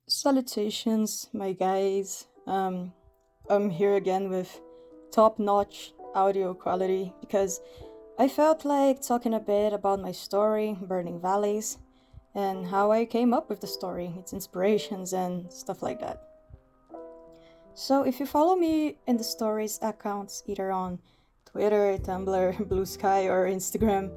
Salutations, my guys. I'm here again with top notch audio quality because I felt like talking a bit about my story, Burning Valleys, and how I came up with the story, its inspirations, and stuff like that. So, if you follow me in the stories accounts either on Twitter, Tumblr, Blue Sky, or Instagram,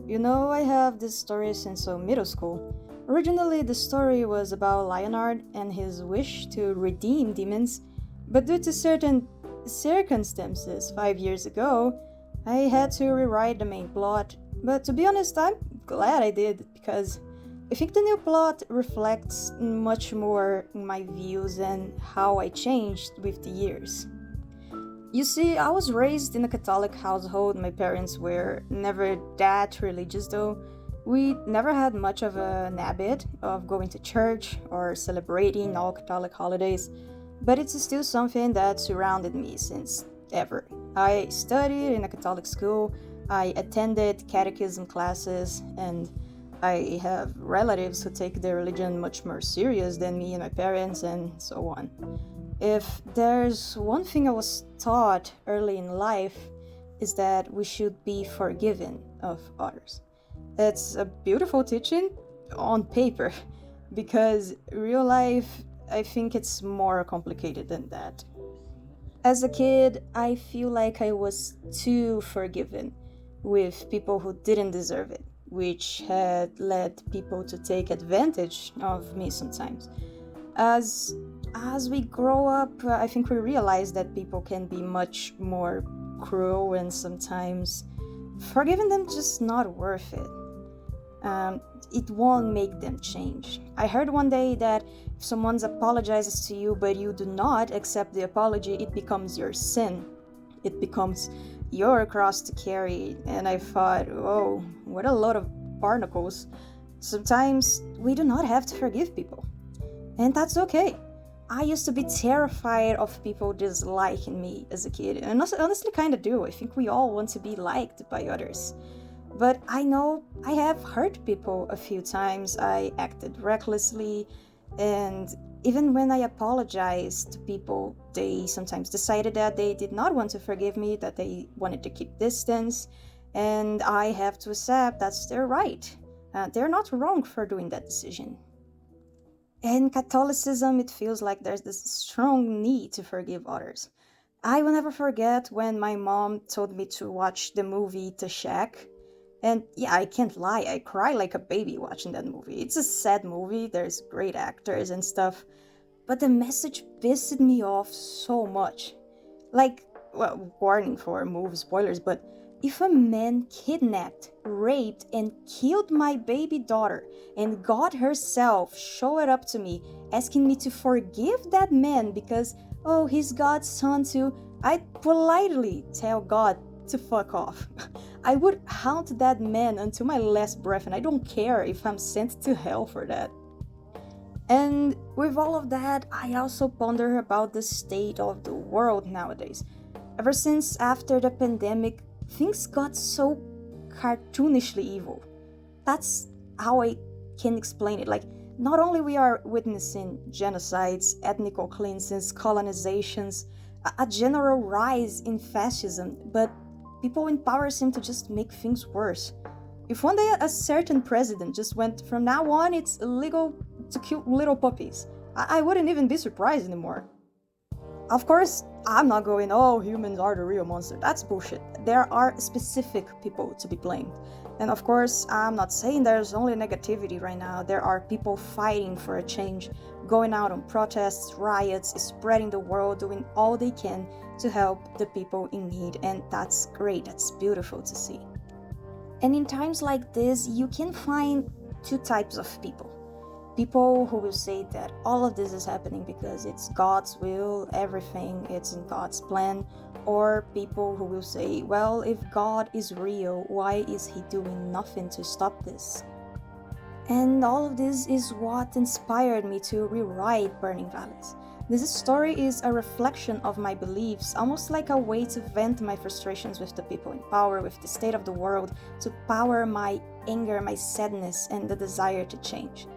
you know I have this story since middle school. Originally, the story was about Leonard and his wish to redeem demons, but due to certain circumstances 5 years ago, I had to rewrite the main plot. But to be honest, I'm glad I did because I think the new plot reflects much more my views and how I changed with the years. You see, I was raised in a Catholic household. My parents were never that religious, though. We never had much of an habit of going to church or celebrating all Catholic holidays, but it's still something that surrounded me since ever. I studied in a Catholic school, I attended catechism classes, and I have relatives who take their religion much more serious than me and my parents, and so on. If there's one thing I was taught early in life, is that we should be forgiving of others. It's a beautiful teaching on paper, because real life, I think it's more complicated than that. As a kid, I feel like I was too forgiving with people who didn't deserve it, which had led people to take advantage of me sometimes. As as we grow up, I think we realize that people can be much more cruel and sometimes forgiving them just not worth it. It won't make them change. I heard one day that if someone apologizes to you but you do not accept the apology, it becomes your sin. It becomes your cross to carry. And I thought, oh, what a lot of barnacles. Sometimes we do not have to forgive people. And that's okay. I used to be terrified of people disliking me as a kid, and honestly, kind of do. I think we all want to be liked by others. But I know I have hurt people a few times. I acted recklessly, and even when I apologized to people, they sometimes decided that they did not want to forgive me, that they wanted to keep distance, and I have to accept that's their right. They're not wrong for doing that decision. In Catholicism, it feels like there's this strong need to forgive others. I will never forget when my mom told me to watch the movie The Shack. And yeah, I can't lie, I cry like a baby watching that movie. It's a sad movie, there's great actors and stuff, but the message pissed me off so much. Like, well, warning for movie spoilers, but if a man kidnapped, raped, and killed my baby daughter, and God herself showed up to me asking me to forgive that man because, oh, he's God's son too, I'd politely tell God to fuck off. I would haunt that man until my last breath, and I don't care if I'm sent to hell for that. And with all of that, I also ponder about the state of the world nowadays. Ever since after the pandemic, things got so cartoonishly evil. That's how I can explain it. Like, not only we are witnessing genocides, ethnic cleanses, colonizations, a general rise in fascism, but people in power seem to just make things worse. If one day a certain president just went, from now on, it's illegal to kill little puppies, I wouldn't even be surprised anymore. Of course, I'm not going, oh, humans are the real monster. That's bullshit. There are specific people to be blamed. And of course, I'm not saying there's only negativity right now. There are people fighting for a change, going out on protests, riots, spreading the word, doing all they can to help the people in need. And that's great. That's beautiful to see. And in times like this, you can find two types of people. People who will say that all of this is happening because it's God's will, everything it's in God's plan, or people who will say, well, if God is real, why is he doing nothing to stop this? And all of this is what inspired me to rewrite Burning Valleys. This story is a reflection of my beliefs, almost like a way to vent my frustrations with the people in power, with the state of the world, to power my anger, my sadness, and the desire to change.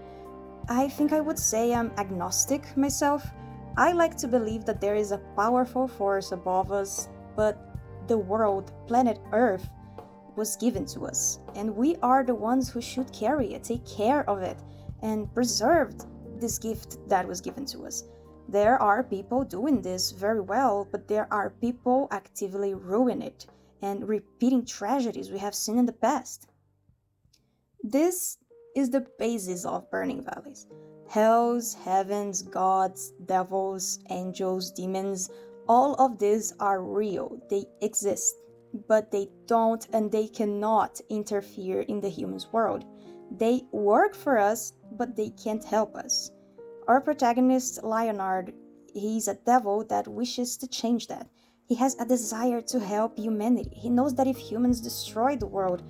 I think I would say I'm agnostic myself. I like to believe that there is a powerful force above us, but the world, planet Earth, was given to us, and we are the ones who should carry it, take care of it, and preserve this gift that was given to us. There are people doing this very well, but there are people actively ruining it and repeating tragedies we have seen in the past. This is the basis of burning valleys. Hells, heavens, gods, devils, angels, demons, all of these are real. They exist, but they don't and they cannot interfere in the human's world. They work for us, but they can't help us. Our protagonist, Leonard, he's a devil that wishes to change that. He has a desire to help humanity. He knows that if humans destroy the world,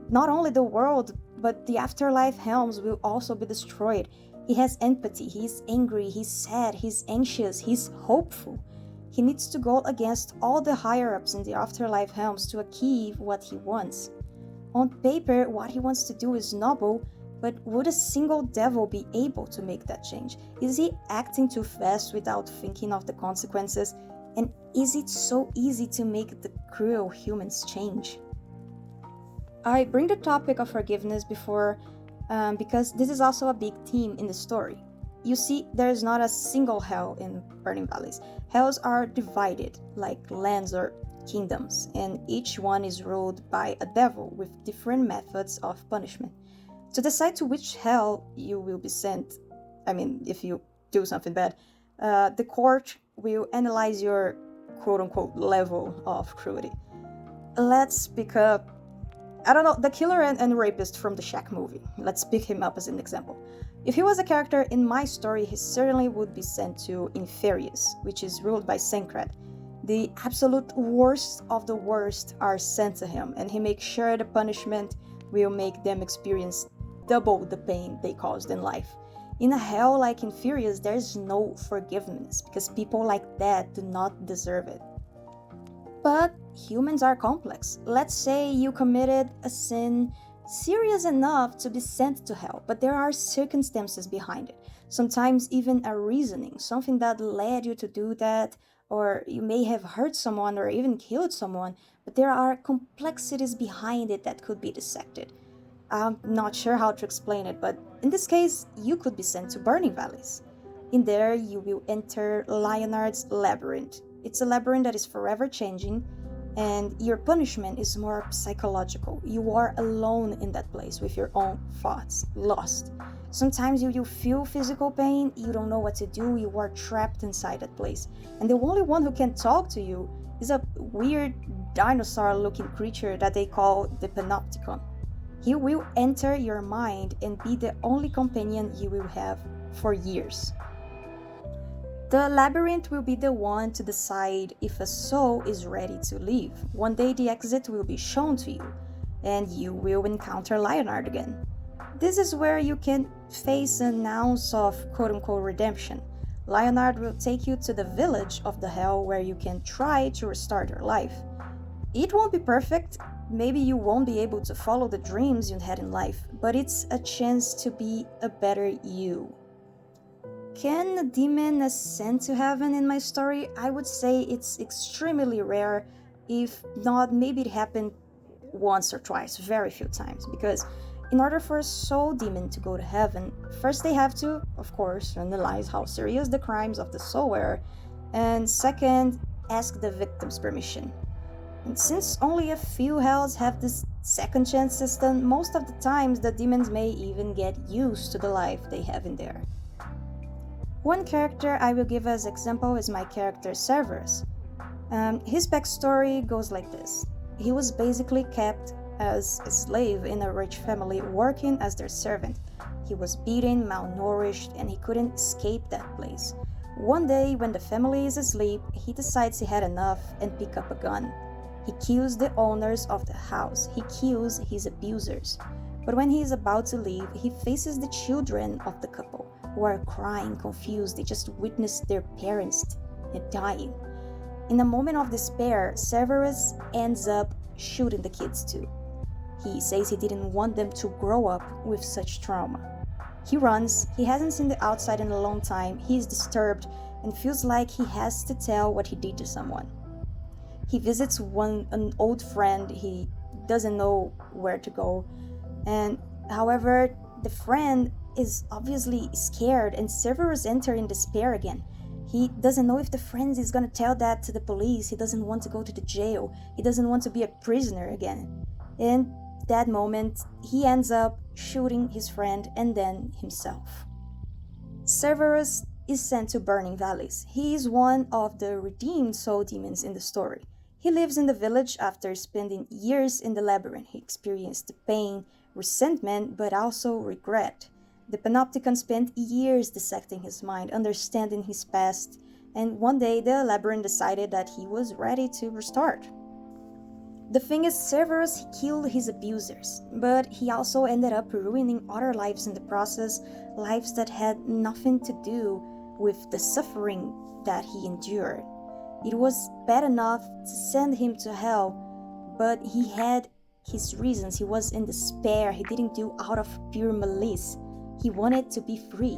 not only the world, but the afterlife realms will also be destroyed. He has empathy, he's angry, he's sad, he's anxious, he's hopeful. He needs to go against all the higher ups in the afterlife realms to achieve what he wants. On paper, what he wants to do is noble, but would a single devil be able to make that change? Is he acting too fast without thinking of the consequences? And is it so easy to make the cruel humans change? I bring the topic of forgiveness before because this is also a big theme in the story. You see, there is not a single hell in Burning Valleys. Hells are divided, like lands or kingdoms, and each one is ruled by a devil with different methods of punishment. To decide to which hell you will be sent, if you do something bad, the court will analyze your quote unquote level of cruelty. Let's pick up the killer and rapist from the Shack movie. Let's pick him up as an example. If he was a character in my story, he certainly would be sent to Inferius, which is ruled by Sancred. The absolute worst of the worst are sent to him, and he makes sure the punishment will make them experience double the pain they caused in life. In a hell like Inferius, there's no forgiveness, because people like that do not deserve it. But humans are complex. Let's say you committed a sin serious enough to be sent to hell, but there are circumstances behind it. Sometimes even a reasoning, something that led you to do that, or you may have hurt someone or even killed someone, but there are complexities behind it that could be dissected. I'm not sure how to explain it, but in this case, you could be sent to Burning Valleys. In there, you will enter Leonard's labyrinth. It's a labyrinth that is forever changing, and your punishment is more psychological. You are alone in that place with your own thoughts, lost. Sometimes you feel physical pain, you don't know what to do, you are trapped inside that place. And the only one who can talk to you is a weird dinosaur-looking creature that they call the Panopticon. He will enter your mind and be the only companion you will have for years. The labyrinth will be the one to decide if a soul is ready to leave. One day the exit will be shown to you, and you will encounter Leonard again. This is where you can face an ounce of quote-unquote redemption. Leonard will take you to the village of the hell where you can try to restart your life. It won't be perfect, maybe you won't be able to follow the dreams you had in life, but it's a chance to be a better you. Can a demon ascend to heaven in my story? I would say it's extremely rare, if not, maybe it happened once or twice, very few times, because in order for a soul demon to go to heaven, first they have to, of course, analyze how serious the crimes of the soul were, and second, ask the victim's permission. And since only a few hells have this second chance system, most of the times the demons may even get used to the life they have in there. One character I will give as example is my character Cerberus. His backstory goes like this. He was basically kept as a slave in a rich family, working as their servant. He was beaten, malnourished, and he couldn't escape that place. One day, when the family is asleep, he decides he had enough and picks up a gun. He kills the owners of the house. He kills his abusers. But when he is about to leave, he faces the children of the couple, who are crying, confused. They just witnessed their parents dying. In a moment of despair, Severus ends up shooting the kids too. He says he didn't want them to grow up with such trauma. He runs, he hasn't seen the outside in a long time, he is disturbed and feels like he has to tell what he did to someone. He visits an old friend, he doesn't know where to go, and however, the friend is obviously scared and Severus enters in despair again. He doesn't know if the friend is gonna tell that to the police, he doesn't want to go to the jail, he doesn't want to be a prisoner again. In that moment, he ends up shooting his friend and then himself. Severus is sent to Burning Valleys. He is one of the redeemed soul demons in the story. He lives in the village after spending years in the labyrinth. He experienced the pain, resentment, but also regret. The Panopticon spent years dissecting his mind, understanding his past, and one day the labyrinth decided that he was ready to restart. The thing is, Severus killed his abusers, but he also ended up ruining other lives in the process, lives that had nothing to do with the suffering that he endured. It was bad enough to send him to hell, but he had his reasons. He was in despair. He didn't do out of pure malice. He wanted to be free.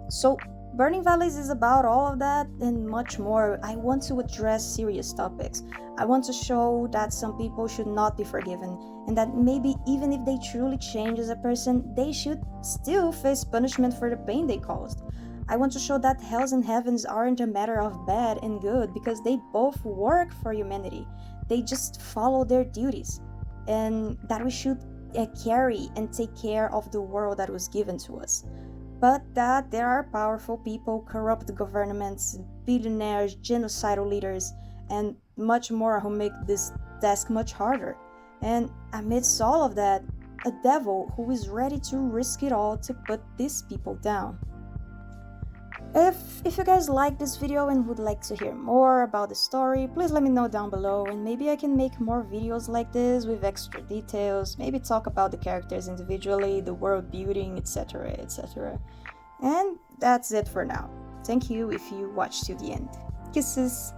So, Burning Valleys is about all of that and much more. I want to address serious topics. I want to show that some people should not be forgiven, and that maybe even if they truly change as a person, they should still face punishment for the pain they caused. I want to show that hells and heavens aren't a matter of bad and good because they both work for humanity. They just follow their duties, and that we should carry and take care of the world that was given to us. But that there are powerful people, corrupt governments, billionaires, genocidal leaders, and much more who make this task much harder. And amidst all of that, a devil who is ready to risk it all to put these people down. If you guys like this video and would like to hear more about the story, please let me know down below, and maybe I can make more videos like this with extra details, maybe talk about the characters individually, the world building, etc, etc. And that's it for now. Thank you if you watched to the end. Kisses!